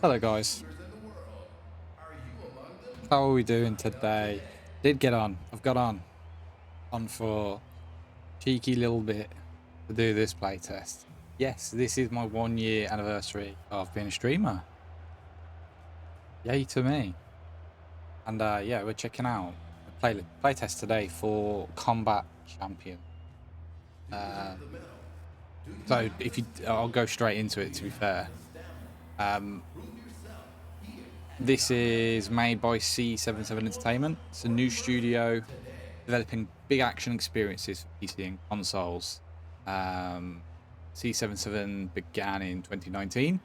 Hello guys, how are we doing today? Did get on, I've got on for cheeky little bit to do this playtest. Yes, this is my 1 year anniversary of being a streamer. Yay to me. And yeah, we're checking out a playtest today for Combat Champion. So if you, I'll go straight into it to be fair. This is made by C77 Entertainment. It's a new studio developing big action experiences for PC and consoles. C77 began in 2019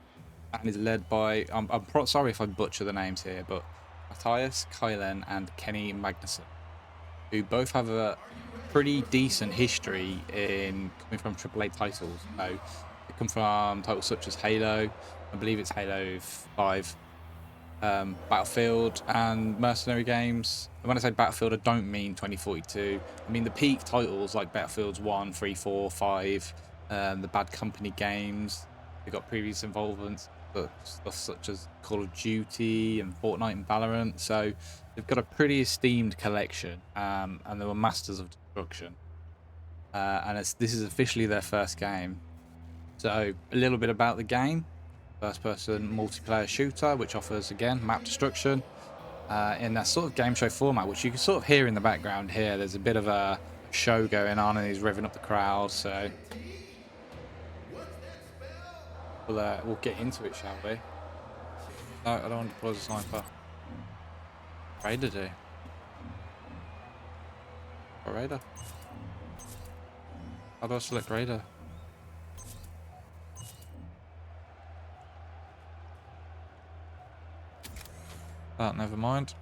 and is led by, I'm sorry if I butcher the names here, but Matthias Kylen and Kenny Magnuson, who both have a pretty decent history in coming from AAA titles. So they come from titles such as Halo, I believe it's Halo 5, Battlefield and mercenary games. And when I say Battlefield, I don't mean 2042. I mean the peak titles like Battlefields 1, 3, 4, 5, the Bad Company games. They've got previous involvements, but stuff such as Call of Duty and Fortnite and Valorant. So they've got a pretty esteemed collection, and they were masters of destruction. And this is officially their first game. So a little bit about the game. First-person multiplayer shooter, which offers, again, map destruction in that sort of game show format, which you can sort of hear in the background here. There's a bit of a show going on, and he's revving up the crowd, so we'll get into it, shall we? No, I don't want to deploy the sniper. Raider do. What Raider? How do I select Raider? Oh, never mind.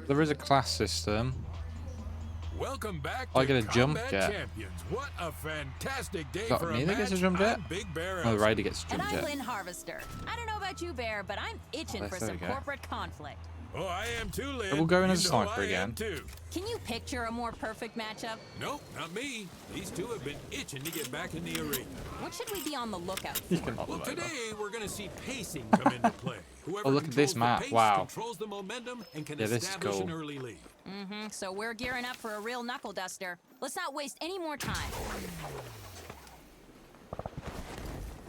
There is a class system. Welcome back. I get a jump jet. Champions. What a fantastic day Is that for me a that match. gets a jump jet? Oh, the Raider gets a jump And jet. I'm Lynn Harvester. I don't know about you, Bear, but I'm itching for some corporate conflict. Oh, I am too, Lynn. So we'll go in as a You know sniper I again. am too. Can you picture a more perfect matchup? Nope, not me. These two have been itching to get back in the arena. What should we be on the lookout You for? cannot Well, do that. today we're going to see pacing come into play. Whoever Oh, look at this controls the map. pace Wow. controls the momentum and can Yeah, this is establish cool. an early lead. So we're gearing up for a real knuckle duster. Let's not waste any more time.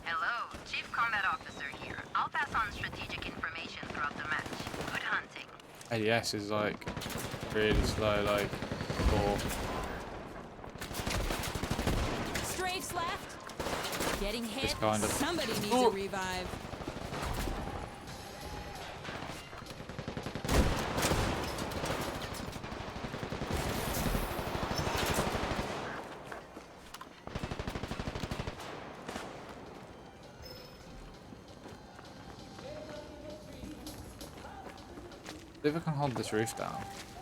Hello, Chief Combat Officer here. I'll pass on strategic information throughout the match. Good hunting. ADS is like really slow, like before. Strafes left. Getting hit. Just kind of- Somebody needs Oh. a revive. See if I can hold this roof down.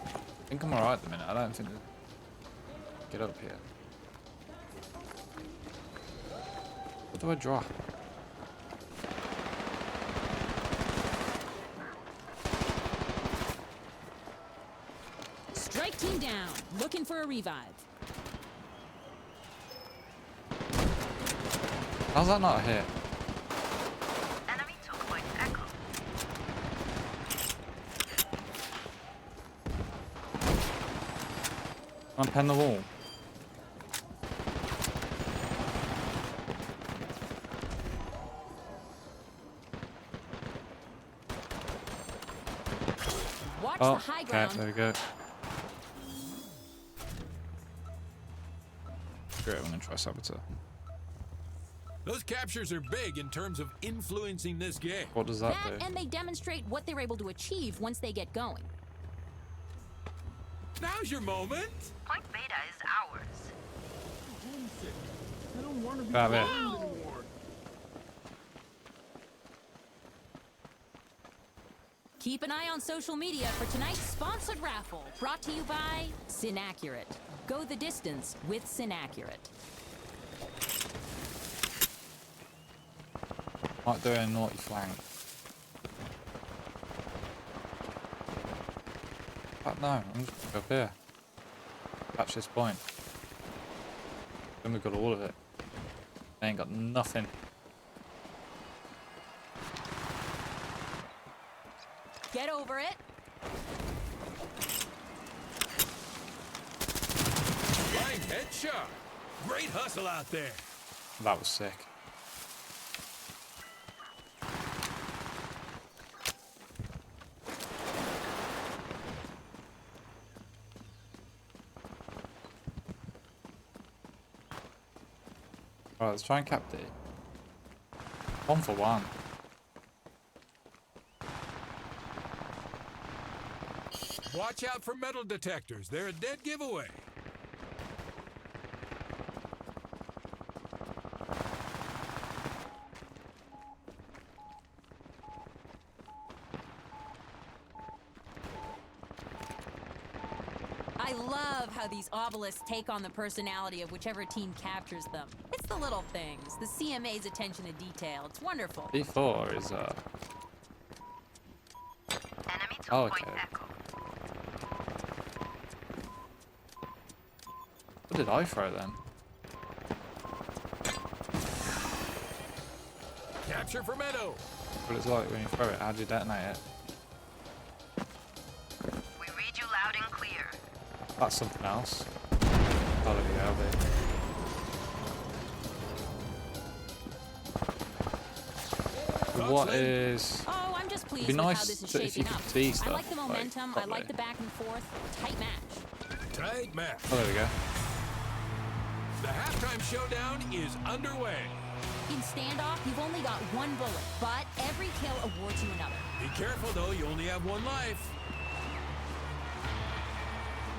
I think I'm alright at the minute. I don't think get up here. What do I drop? Strike team down. Looking for a revive. How's that not a hit? Enemy took point Echo. I'm pen the wall. Watch Oh, the high okay, ground. there we go. Great, I'm gonna try Saboteur. Those captures are big in terms of influencing this game. What does that That do? and they demonstrate what they're able to achieve once they get going. Now's your moment. Point Beta is ours. That it. Keep an eye on social media for tonight's sponsored raffle, brought to you by Synaccurate. Go the distance with Synaccurate. Might do a naughty flank. But no, I'm just up here. catch this point. Then we've got all of it. They ain't got nothing. Get over it. Flying headshot. Great hustle out there. That was sick. Alright, let's try and cap D. 1 for 1. Watch out for metal detectors. They're a dead giveaway. I love how these obelisks take on the personality of whichever team captures them. It's the little things, the CMA's attention to detail. It's wonderful. D4 is Enemy to Oh, point okay. echo. What did I throw then? Capture for Meadow. What it's like when you throw it, how do you detonate it? We read you loud and clear. That's something else. Oh, there we go, babe. What is... Oh, I'm just pleased It'd be with how nice this is if you shaping could up. see I stuff, like the momentum. I like properly. the back and forth. Tight match. Tight match. Oh, there we go. The halftime showdown is underway. In standoff, you've only got one bullet, but every kill awards you another. Be careful though, you only have one life.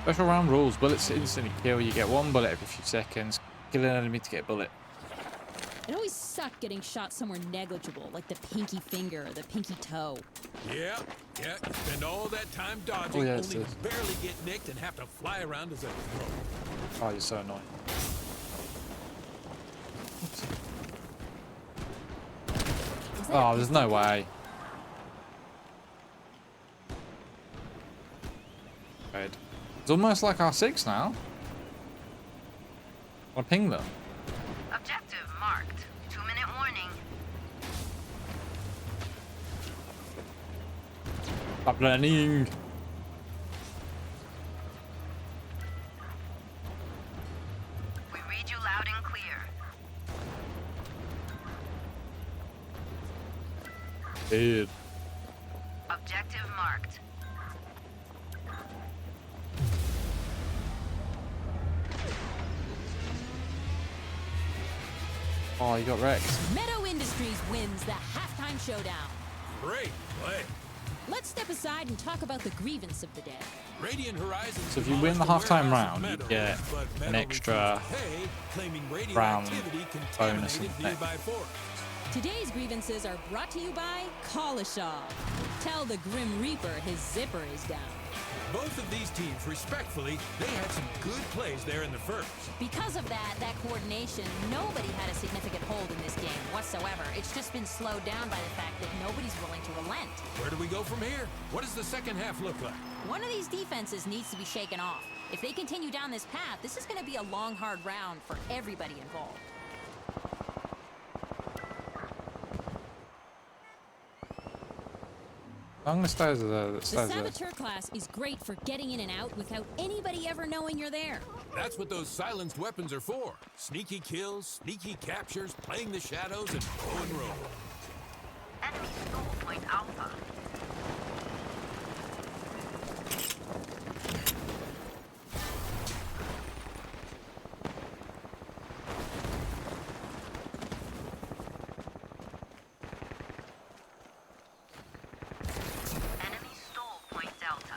Special round rules. Bullets instantly kill. You get 1 bullet every few seconds. Kill an enemy to get a bullet. It always sucked getting shot somewhere negligible, like the pinky finger or the pinky toe. Yeah. You spend all that time dodging, Oh, yeah, it only says. barely get nicked and have to fly around as a pro. Oh, you're so annoying. Is that Oh, a there's pistol? no way. Good. It's almost like R6 now. Wanna ping them? Objective marked. 2-minute warning. Stop learning. We read you loud and clear. Dude. Objective marked. Oh, you got wrecked. Meadow Industries wins the halftime showdown. Great play. Let's step aside and talk about the grievance of the day. Radiant Horizon. So if you win the halftime round, you Meadow, get but an Meadow extra refused to pay, claiming round radioactivity bonus contaminated and nearby forests. Today's grievances are brought to you by Collishaw. Tell the Grim Reaper his zipper is down. Both of these teams, respectfully, they had some good plays there in the first. Because of that coordination, nobody had a significant hold in this game whatsoever. It's just been slowed down by the fact that nobody's willing to relent. Where do we go from here? What does the second half look like? One of these defenses needs to be shaken off. If they continue down this path, this is going to be a long, hard round for everybody involved. I'm gonna stay as a The Saboteur class is great for getting in and out without anybody ever knowing you're there. That's what those silenced weapons are for. Sneaky kills, sneaky captures, playing the shadows, and bow and roll. Enemy stole point alpha. Enemy stole point delta.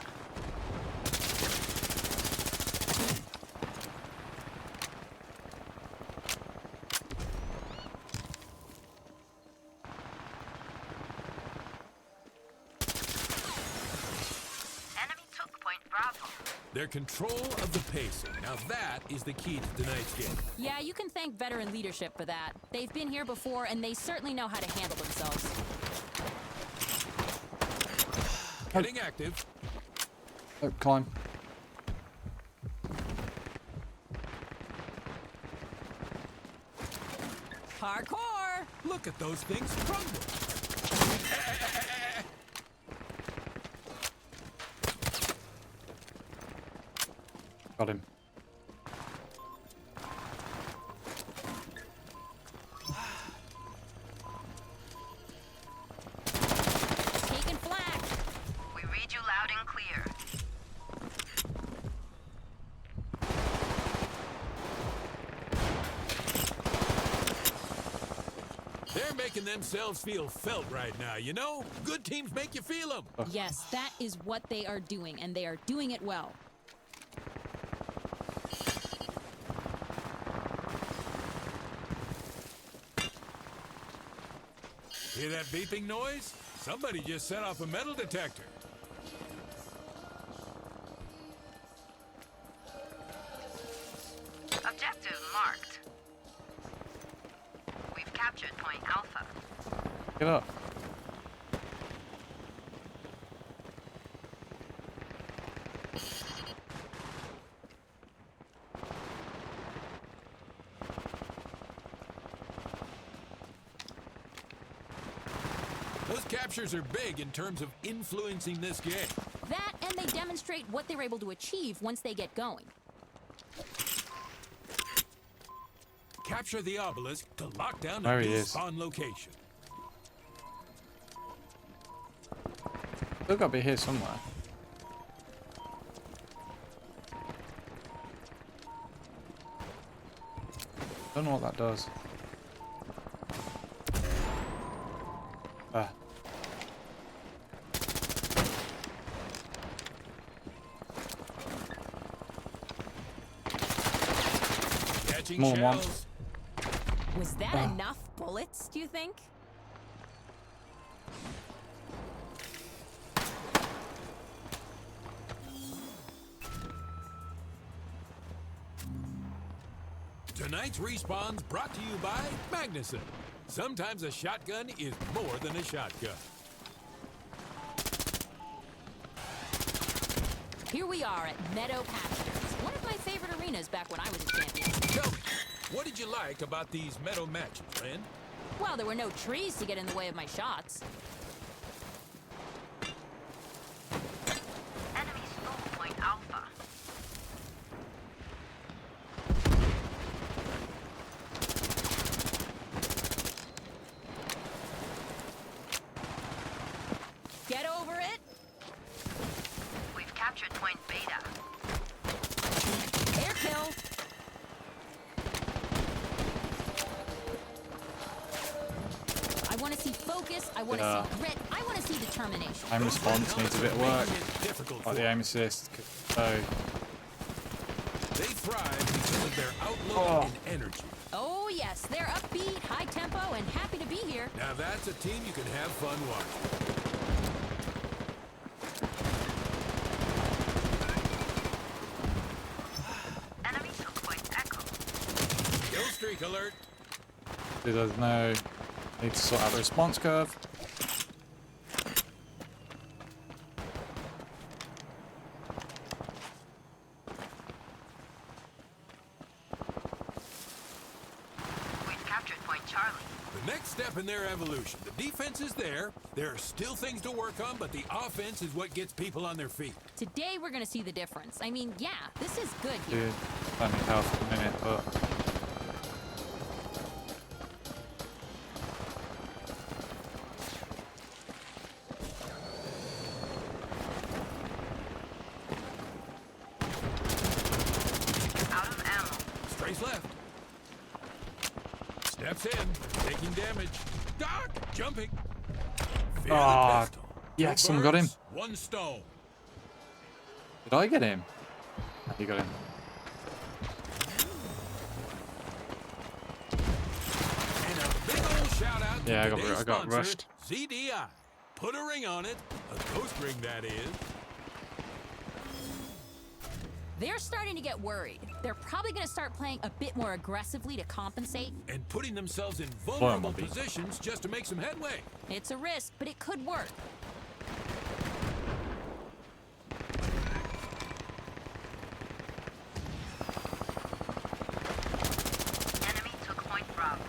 Enemy took point Bravo. Their control of the pacing. Now that is the key to tonight's game. Yeah, you can thank veteran leadership for that. They've been here before, and they certainly know how to handle themselves. Getting active. Oh, climb. Parkour! Look at those things crumble. Got him. Taking flag. We read you loud and clear. They're making themselves feel felt right now, you know? Good teams make you feel them. Yes, that is what they are doing, and they are doing it well. Hear that beeping noise? Somebody just set off a metal detector. Objective marked. We've captured Point Alpha. Get up. Those captures are big in terms of influencing this game. That, and they demonstrate what they're able to achieve once they get going. Capture the obelisk to lock down There a he new is. spawn location. Still got to be here somewhere. Don't know what that does. Ah. Catching More than one. shells. Was that enough bullets, do you think? Tonight's respawn's brought to you by Magnuson. Sometimes a shotgun is more than a shotgun. Here we are at Meadow Pastures, one of my favorite arenas back when I was a champion. Tell me, what did you like about these meadow matches, Ren? Well, there were no trees to get in the way of my shots. Enemy stole Point Alpha. Get over it. We've captured Point Beta. Air kill. I want to see focus. I want to Yeah. see grit. I want to see determination. Aim response needs a bit of work. Making it difficult Like for the aim assist. So, They thrive because of their outlook and energy. Oh, yes. They're upbeat, high tempo, and happy to be here. Now that's a team you can have fun watching. Enemy took Point Echo. Kill streak alert. there's no need to sort out the response curve. We've captured Point Charlie. The next step in their evolution. The defense is there. There are still things to work on, but the offense is what gets people on their feet. Today, we're going to see the difference. I mean, yeah, this is good here. Dude, don't need health at the minute, but Out of ammo. Strays left. Steps in, taking damage. Doc, jumping. Fear Ah, the pistol. yes, Two someone got him. birds, one stone. did I get him? You got him. And a big old shout out to Yeah, I today's got sponsor, rushed. ZDI. Put a ring on it. A ghost ring, that is. They're starting to get worried. They're probably going to start playing a bit more aggressively to compensate. And putting themselves in vulnerable Vulnerable. positions just to make some headway. It's a risk, but it could work. Enemy took Point Bravo.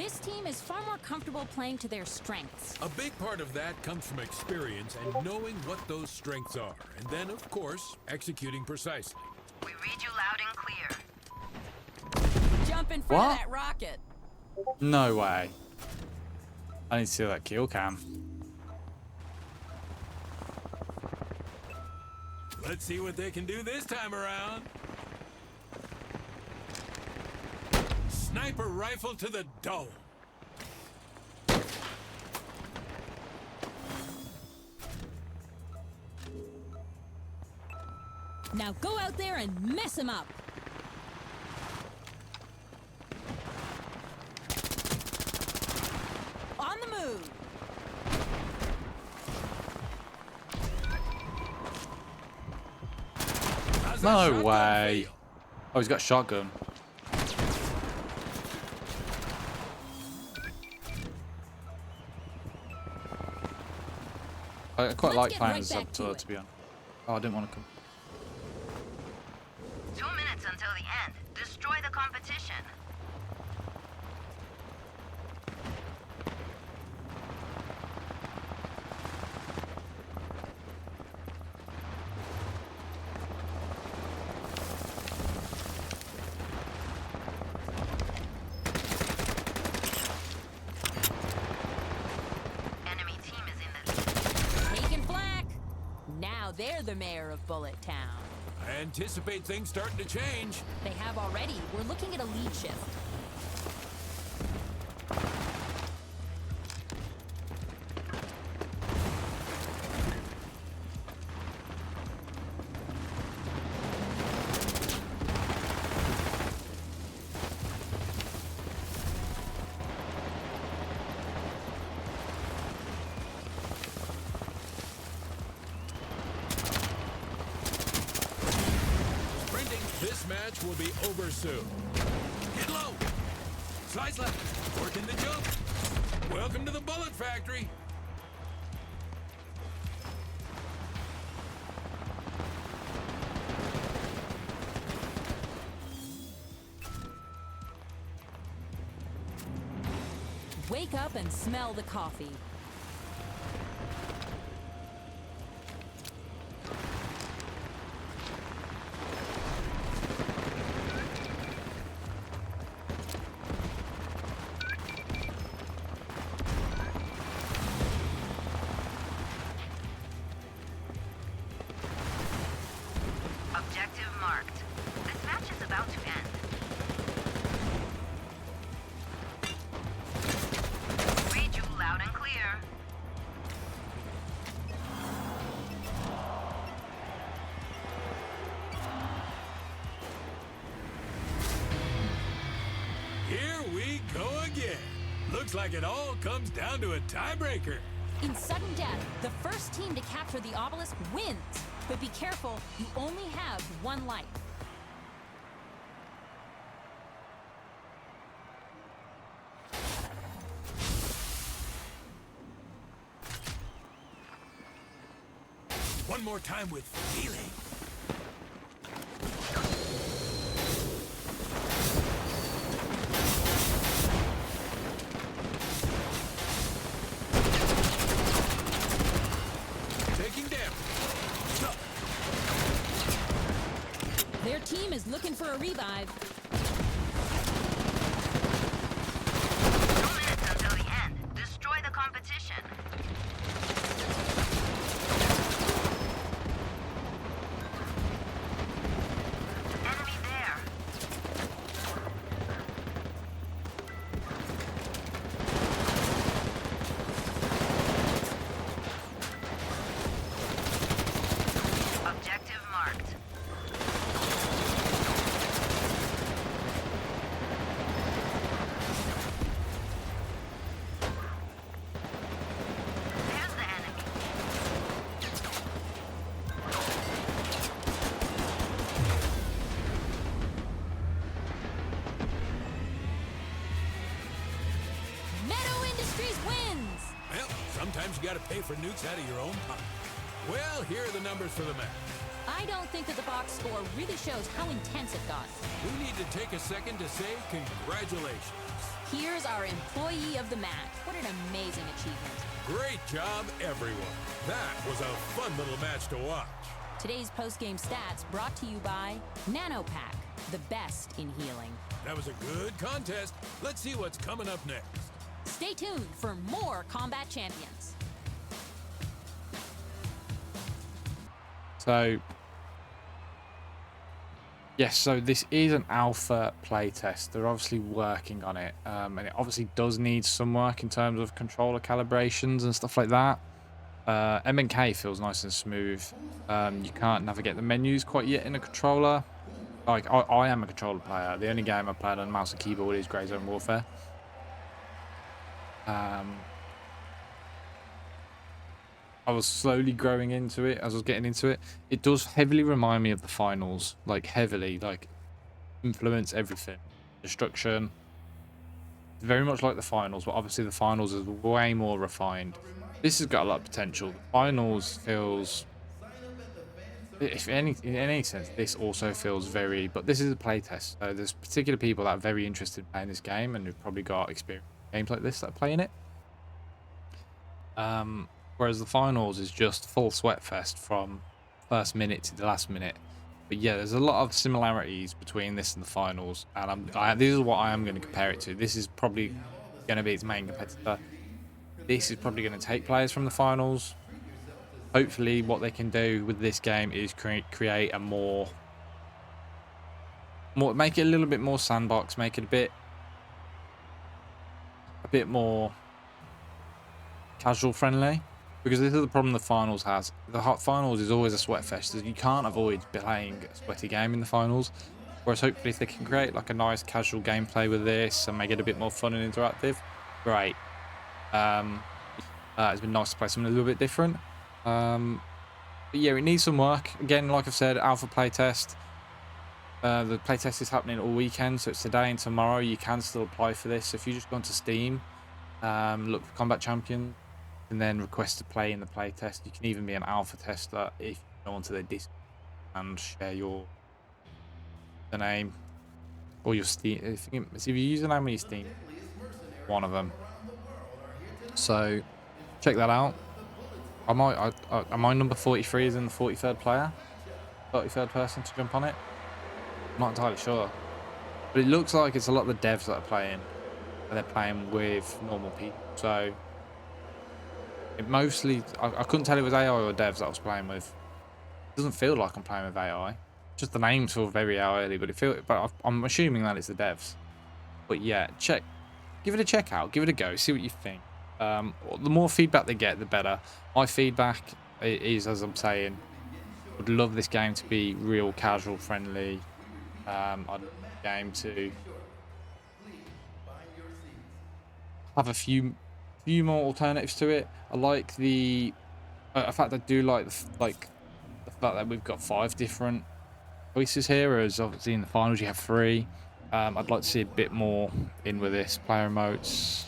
This team is far more comfortable playing to their strengths. A big part of that comes from experience and knowing what those strengths are, and then, of course, executing precisely. We read you loud and clear. Jump in front What? of that rocket. No way. I need to see that kill cam. Let's see what they can do this time around. Sniper rifle to the dome. Now go out there and mess him up. On the move. How's that No shotgun way. feel? Oh, he's got a shotgun. I quite Let's like get playing right as a back to saboteur, it. to be honest. Oh, I didn't want to come. 2 minutes until the end. Destroy the competition. Enemy team is in the lead. Taking flak. Now they're the mayor of Bullet Town. I anticipate things starting to change. They have already. We're looking at a lead shift. Sprinting, this match will be over soon. Get low. Slice left. Working the jump. Welcome to the bullet factory. Wake up and smell the coffee. Objective marked. This match is about to end. Read you loud and clear. Here we go again. Looks like it all comes down to a tiebreaker. In sudden death, the first team to capture the obelisk wins. But be careful, you only have one life. One more time with feeling. Taking damage. Their team is looking for a revive. 2 minutes until the end. Destroy the competition. Enemy there. Objective marked. There's the enemy. Meadow Industries wins! Well, sometimes you gotta pay for nukes out of your own pocket. Well, here are the numbers for the match. I don't think that the box score really shows how intense it got. We need to take a second to say congratulations. Here's our employee of the match. What an amazing achievement. Great job, everyone. That was a fun little match to watch. Today's post-game stats brought to you by NanoPack, the best in healing. That was a good contest. Let's see what's coming up next. Stay tuned for more Combat Champions. So, yes, so this is an alpha playtest. They're obviously working on it, and it obviously does need some work in terms of controller calibrations and stuff like that. M&K feels nice and smooth. You can't navigate the menus quite yet in a controller. Like, I am a controller player. The only game I played on mouse and keyboard is Grey Zone Warfare. I was slowly growing into it as I was getting into it. It does heavily remind me of the finals, like heavily, like influence everything. Destruction, very much like the finals, but obviously the finals is way more refined. This has got a lot of potential. The finals feels, if any, in any sense, this also feels very, but this is a playtest. So there's particular people that are very interested in playing this game and who've probably got experience in games like this that are playing it. Whereas the finals is just full sweat fest from first minute to the last minute. But yeah, there's a lot of similarities between this and the finals, and this is what I am going to compare it to. This is probably going to be its main competitor. This is probably going to take players from the finals. Hopefully, what they can do with this game is create a more, make it a little bit more sandbox, make it a bit more casual friendly. Because this is the problem the finals has. The hot finals is always a sweat fest. You can't avoid playing a sweaty game in the finals. Whereas hopefully if they can create like a nice casual gameplay with this and make it a bit more fun and interactive, great. It's been nice to play something a little bit different. But yeah, it needs some work. Again, like I've said, alpha playtest. The playtest is happening all weekend, so it's today and tomorrow. You can still apply for this. So if you just go onto Steam, look for Combat Champion, and then request to play in the playtest. You can even be an alpha tester if you go onto their Discord and share your name or your Steam. It's either your username or your Steam, one of them. So check that out. Am I number 43 as in the 43rd player? 33rd person to jump on it? I'm not entirely sure. But it looks like it's a lot of the devs that are playing. And they're playing with normal people. So it mostly, I couldn't tell it was AI or devs that I was playing with. It doesn't feel like I'm playing with AI. Just the names feel very AI, but I'm assuming that it's the devs. But yeah, give it a check out, give it a go, see what you think. The more feedback they get, the better. My feedback is, as I'm saying, would love this game to be real casual friendly. I'd love the game to have a few more alternatives to it. I like the fact I do like the fact that we've got 5 different choices here, whereas obviously in the finals you have 3. I'd like to see a bit more in with this. Player remotes.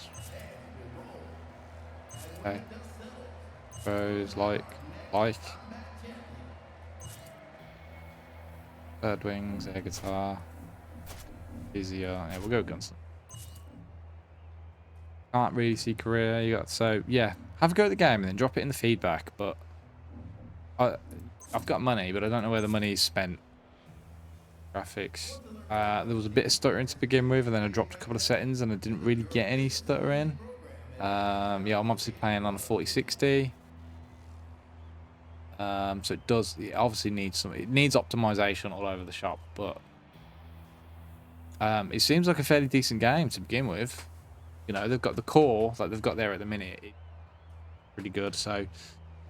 Okay. Goes like third wings, air guitar, easier. Yeah, we'll go guns. Can't really see career. So yeah, have a go at the game and then drop it in the feedback. But I've got money, but I don't know where the money is spent. Graphics. There was a bit of stuttering to begin with, and then I dropped a couple of settings, and I didn't really get any stuttering. Yeah, I'm obviously playing on a 4060. So it obviously needs optimization all over the shop, but it seems like a fairly decent game to begin with. You know, they've got the core that they've got there at the minute. It's pretty good. So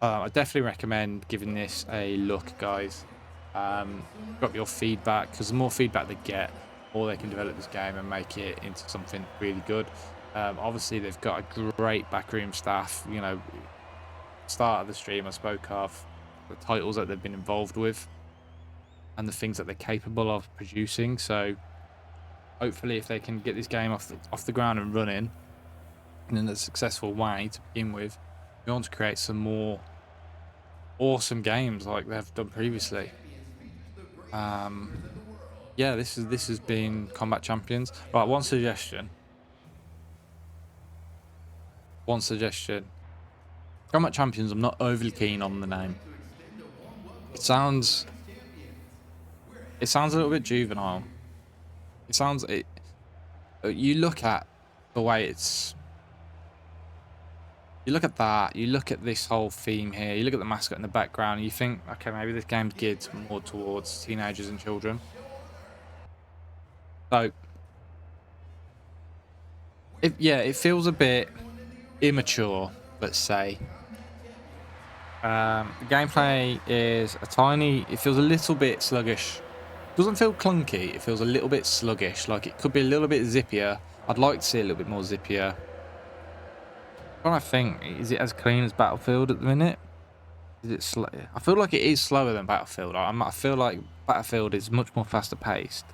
I definitely recommend giving this a look, guys. Drop your feedback, because the more feedback they get, the more they can develop this game and make it into something really good. Obviously, they've got a great backroom staff. You know, start of the stream I spoke of the titles that they've been involved with and the things that they're capable of producing. So hopefully, if they can get this game off the ground and running in a successful way to begin with, we want to create some more awesome games like they've done previously. Yeah, this has been Combat Champions. Right, one suggestion. One suggestion. Combat Champions, I'm not overly keen on the name. It sounds a little bit juvenile. It sounds it. You look at the way it's. You look at that. You look at this whole theme here. You look at the mascot in the background. And you think, okay, maybe this game's geared more towards teenagers and children. So, it feels a bit immature, let's say. The gameplay is it feels a little bit sluggish. Doesn't feel clunky, it feels a little bit sluggish. Like it could be a little bit zippier. I'd like to see a little bit more zippier. I'm trying to think, is it as clean as Battlefield at the minute? Is it slow? I feel like it is slower than Battlefield. I feel like Battlefield is much more faster paced.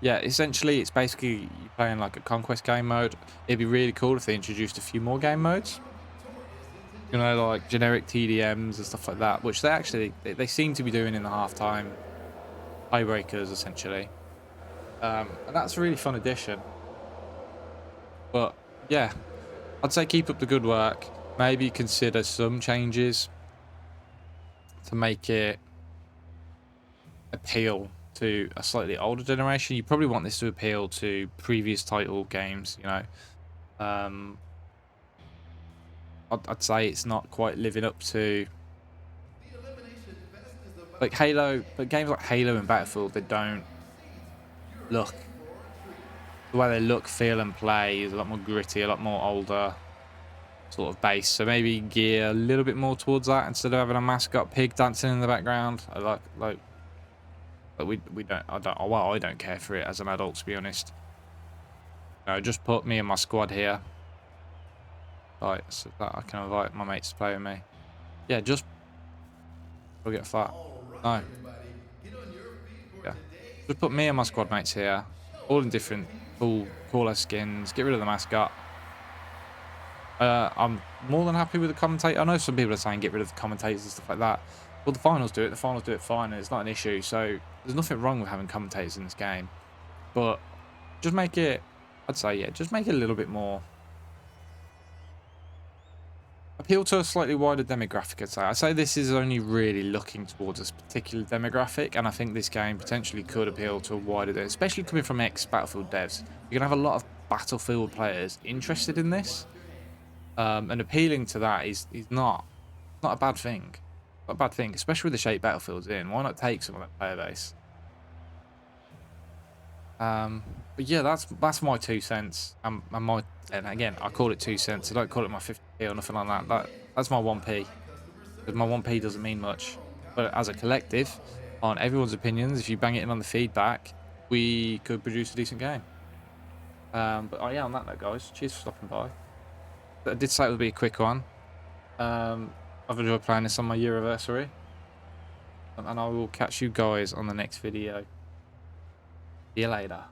Yeah, essentially, it's basically you playing like a conquest game mode. It'd be really cool if they introduced a few more game modes. You know, like generic TDMs and stuff like that, which they seem to be doing in the halftime tiebreakers, essentially. And that's a really fun addition. But yeah, I'd say keep up the good work. Maybe consider some changes to make it appeal to a slightly older generation. You probably want this to appeal to previous title games, you know. I'd say it's not quite living up to like Halo, but games like Halo and Battlefield, they don't look the way they look, feel, and play is a lot more gritty, a lot more older sort of base. So maybe gear a little bit more towards that instead of having a mascot pig dancing in the background. But I don't care for it as an adult, to be honest. No, just put me and my squad here. Right, so that I can invite my mates to play with me. Yeah, just we'll get fat. No. Yeah. Just put me and my squad mates here. All in different cooler skins. Get rid of the mascot. I'm more than happy with the commentator. I know some people are saying get rid of the commentators and stuff like that. Well, the finals do it. The finals do it fine, and it's not an issue. So there's nothing wrong with having commentators in this game. But just make it, I'd say, yeah, just make it a little bit more. Appeal to a slightly wider demographic, I'd say this is only really looking towards this particular demographic, and I think this game potentially could appeal to a wider, especially coming from ex-Battlefield devs. You're going to have a lot of Battlefield players interested in this, and appealing to that is not a bad thing. Not a bad thing, especially with the shape Battlefield's in. Why not take some of that player base? But yeah, that's my 2 cents. And again, I call it 2 cents. I don't call it my 50p or nothing like that. That's my 1p. Because my 1p doesn't mean much. But as a collective, on everyone's opinions, if you bang it in on the feedback, we could produce a decent game. But oh yeah, on that note, guys, cheers for stopping by. I did say it would be a quick one. I've enjoyed playing this on my year anniversary. And I will catch you guys on the next video. See you later.